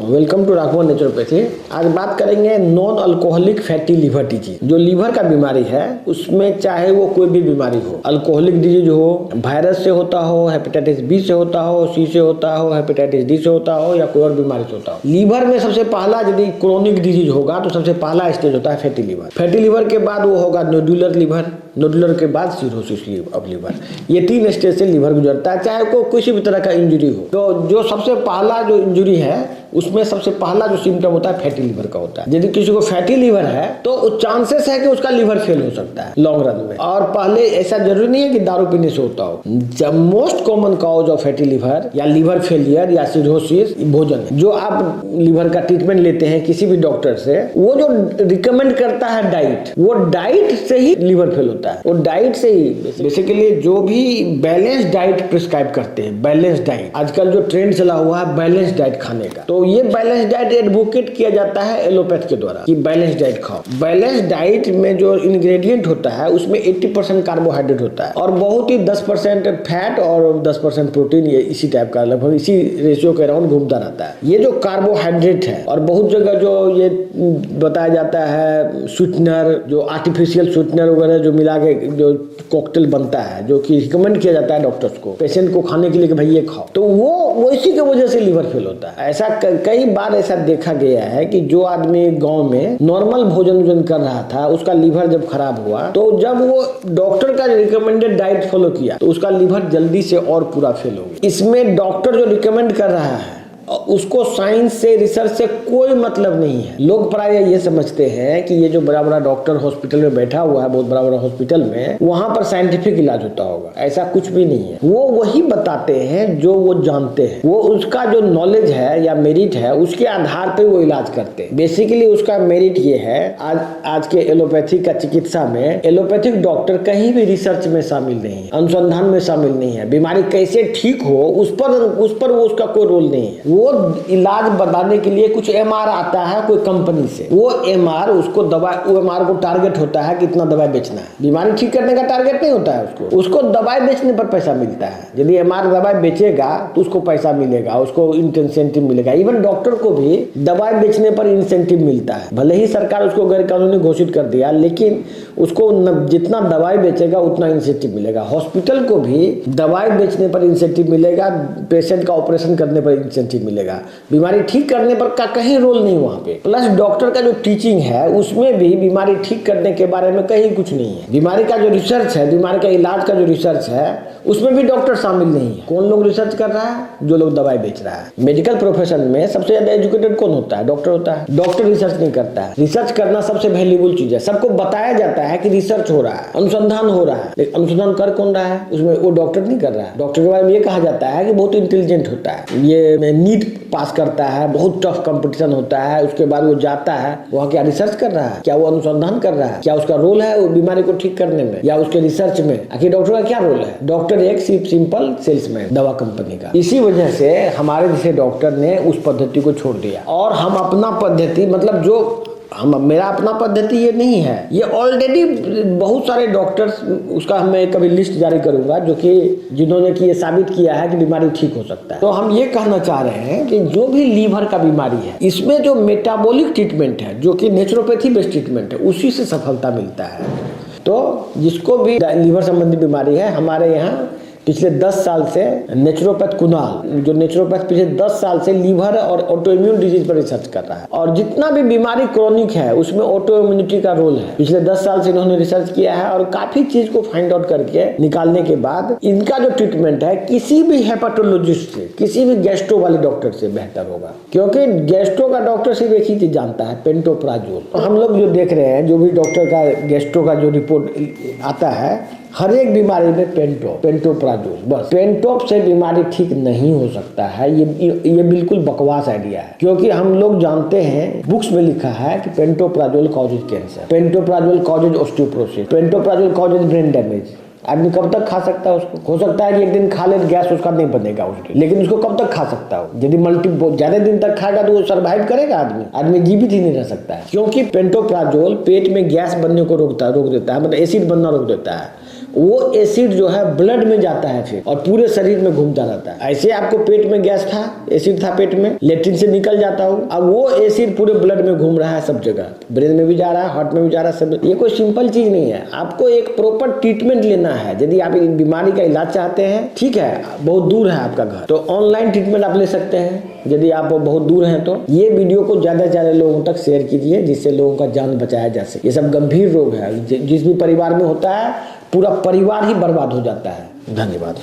Welcome to Raghavan naturopathy. आज बात करेंगे non alcoholic fatty liver disease. जो लीवर का बीमारी है उसमें चाहे वो कोई भी बीमारी हो, अल्कोहलिक डिजीज हो, वायरस से होता हो, हेपेटाइटिस बी से होता हो, सी से होता हो, हेपेटाइटिस डी से होता हो या कोई और बीमारी से होता हो। लीवर में सबसे पहला यदि क्रोनिक डिजीज होगा तो सबसे पहला स्टेज होता है फैटी लीवर। फैटी लीवर के बाद वो होगा नोडुलर लीवर, नोडुलर के बाद सिरोसिस ऑफ लीवर। ये 3 स्टेज से लीवर गुजरता है, चाहे को किसी भी तरह का इंजरी हो। तो जो सबसे पहला जो इंजरी है उसमें सबसे पहला जो सिम्टम होता है फैटी लीवर का होता है। यदि किसी को फैटी लीवर है तो चांसेस है कि उसका लीवर फेल हो सकता है लॉन्ग रन में। और पहले ऐसा जरूरी नहीं है कि दारू पीने से होता हो। Most common cause of fatty liver या लीवर फेलियर या सिरोसिस भोजन है। जो आप लीवर का ट्रीटमेंट लेते हैं किसी भी डॉक्टर से, वो जो रिकमेंड करता है डाइट, वो डाइट से ही लीवर फेल होता है। वो डाइट से ही बेसिकली जो भी बैलेंस डाइट प्रिस्क्राइब करते हैं, बैलेंस डाइट आजकल जो ट्रेंड चला हुआ है बैलेंस डाइट खाने का, तो ये बैलेंस डाइट एडवोकेट किया जाता है एलोपैथ के द्वारा कि बैलेंस डाइट खाओ। बैलेंस डाइट में जो इंग्रेडिएंट होता है उसमें 80% कार्बोहाइड्रेट होता है और बहुत ही 10% फैट और 10% प्रोटीन, ये इसी टाइप का लगभग इसी रेशियो के अराउंड घूमता रहता है। ये जो कार्बोहाइड्रेट है और बहुत जगह जो ये बताया जाता है स्वीटनर, जो आर्टिफिशियल स्वीटनर वगैरह जो मिला के जो कॉकटेल बनता है, जो कि रिकमेंड किया जाता है डॉक्टर्स को पेशेंट को खाने के लिए कि भाई ये खाओ, तो वो इसी की वजह से लीवर फेल होता है। ऐसा कई बार ऐसा देखा गया है कि जो आदमी गांव में नॉर्मल भोजन कर रहा था, उसका लीवर जब खराब हुआ तो जब वो डॉक्टर का रिकमेंडेड डाइट फॉलो किया तो उसका लीवर जल्दी से और पूरा फेल हो गया। इसमें डॉक्टर जो रिकमेंड कर रहा है उसको साइंस से, रिसर्च से कोई मतलब नहीं है। लोग प्राय ये समझते हैं कि ये जो बड़ा बड़ा डॉक्टर हॉस्पिटल में बैठा हुआ है, बहुत बड़ा बड़ा हॉस्पिटल में, वहां पर साइंटिफिक इलाज होता होगा। ऐसा कुछ भी नहीं है। वो वही बताते हैं जो वो जानते हैं। वो उसका जो नॉलेज है या मेरिट है उसके आधार पर वो इलाज करते हैं। बेसिकली उसका मेरिट ये है, आज के एलोपैथिक का चिकित्सा में एलोपैथिक डॉक्टर कहीं भी रिसर्च में शामिल नहीं है, अनुसंधान में शामिल नहीं है। बीमारी कैसे ठीक हो उस पर वो उसका कोई रोल नहीं है। वो इलाज बताने के लिए कुछ एमआर आता है कोई कंपनी से, वो एमआर उसको वो एमआर को टारगेट होता है कि इतना दवाई बेचना है। बीमारी ठीक करने का टारगेट नहीं होता है उसको दवाई बेचने पर पैसा मिलता है। यदि एमआर दवाई बेचेगा तो उसको पैसा मिलेगा, उसको इंसेंटिव मिलेगा। इवन डॉक्टर को भी दवाई बेचने पर इंसेंटिव मिलता है। भले ही सरकार उसको गैर कानूनी घोषित कर दिया, लेकिन उसको जितना दवाई बेचेगा उतना इंसेंटिव मिलेगा। हॉस्पिटल को भी दवाई बेचने पर इंसेंटिव मिलेगा, पेशेंट का ऑपरेशन करने पर इंसेंटिव मिलेगा, बीमारी ठीक करने पर का कहीं रोल नहीं वहां पे। प्लस डॉक्टर का जो टीचिंग है उसमें भी बीमारी ठीक करने के बारे में कहीं कुछ नहीं है। बीमारी का जो रिसर्च है, बीमारी का इलाज का जो रिसर्च है उसमें भी डॉक्टर शामिल नहीं है। कौन लोग रिसर्च कर रहा है? जो लोग दवाई बेच रहा है। मेडिकल प्रोफेशन में सबसे ज्यादा एजुकेटेड कौन होता है? डॉक्टर होता है। डॉक्टर रिसर्च नहीं करता है। रिसर्च करना सबसे वैल्यूएबल चीज है। सबको बताया जाता है कि रिसर्च हो रहा है, अनुसंधान हो रहा है, लेकिन अनुसंधान कर कौन रहा है उसमें? वो डॉक्टर नहीं कर रहा है। डॉक्टर के बारे में ये कहा जाता है कि बहुत इंटेलिजेंट होता है, ये नीट पास करता है, बहुत टफ कंपटीशन होता है, उसके बाद वो जाता है वहाँ क्या रिसर्च कर रहा है? क्या वो अनुसंधान कर रहा है? क्या उसका रोल है वो बीमारी को ठीक करने में या उसके रिसर्च में? आखिर डॉक्टर का क्या रोल है? डॉक्टर एक सिंपल सेल्समैन दवा कंपनी का। इसी वजह से हमारे जैसे डॉक्टर ने उस पद्धति को छोड़ दिया और हम अपना पद्धति, मतलब जो मेरा अपना पद्धति ये नहीं है, ये ऑलरेडी बहुत सारे डॉक्टर्स, उसका मैं कभी लिस्ट जारी करूंगा जो कि जिन्होंने कि ये साबित किया है कि बीमारी ठीक हो सकता है। तो हम ये कहना चाह रहे हैं कि जो भी लीवर का बीमारी है इसमें जो मेटाबॉलिक ट्रीटमेंट है, जो कि नेचुरोपैथी बेस्ड ट्रीटमेंट है, उसी से सफलता मिलता है। तो जिसको भी लीवर संबंधी बीमारी है, हमारे यहाँ पिछले 10 साल से नेचुरोपैथ कुणाल, जो नेचुरोपैथ पिछले 10 साल से लीवर और ऑटोइम्यून डिजीज पर रिसर्च कर रहा है और जितना भी बीमारी क्रोनिक है उसमें ऑटो इम्यूनिटी का रोल है। पिछले 10 साल से इन्होंने रिसर्च किया है और काफी चीज को फाइंड आउट करके निकालने के बाद इनका जो ट्रीटमेंट है किसी भी हेपेटोलॉजिस्ट से, किसी भी गैस्ट्रो वाले डॉक्टर से बेहतर होगा, क्योंकि गैस्ट्रो का डॉक्टर सिर्फ एक ही चीज जानता है, पेंटोप्राजोल। हम लोग जो देख रहे हैं, जो भी डॉक्टर का गैस्ट्रो का जो रिपोर्ट आता है, हर एक बीमारी में पेंटोप्राजोल, बस पेंटोप से बीमारी ठीक नहीं हो सकता है। ये बिल्कुल बकवास आइडिया है, क्योंकि हम लोग जानते हैं, बुक्स में लिखा है कि pantoprazole causes cancer, pantoprazole causes osteoporosis, pantoprazole causes brain damage. आदमी कब तक खा सकता है उसको? हो सकता है कि एक दिन खा ले, गैस उसका नहीं बनेगा उसके, लेकिन उसको कब तक खा सकता हो? यदि ज्यादा दिन तक खाएगा तो वो सर्वाइव करेगा आदमी जीवित ही नहीं रह सकता है, क्योंकि पेंटोप्राजोल पेट में गैस बनने को रोक देता है, मतलब एसिड बनना रोक देता है। वो एसिड जो है ब्लड में जाता है फिर और पूरे शरीर में घूमता रहता है। ऐसे आपको पेट में गैस था, एसिड था पेट में, लेट्रिन से निकल जाता हो, अब वो एसिड पूरे ब्लड में घूम रहा है सब जगह, ब्रेन में भी जा रहा है, हार्ट में भी जा रहा है सब। ये कोई सिंपल चीज नहीं है, आपको एक प्रॉपर ट्रीटमेंट लेना है। यदि आप इस बीमारी का इलाज चाहते हैं, ठीक है, बहुत दूर है आपका घर, तो ऑनलाइन ट्रीटमेंट आप ले सकते हैं। यदि आप बहुत दूर हैं तो ये वीडियो को ज्यादा से ज्यादा लोगों तक शेयर कीजिए, जिससे लोगों का जान बचाया जा सके। ये सब गंभीर रोग है, जिस भी परिवार में होता है पूरा परिवार ही बर्बाद हो जाता है। धन्यवाद।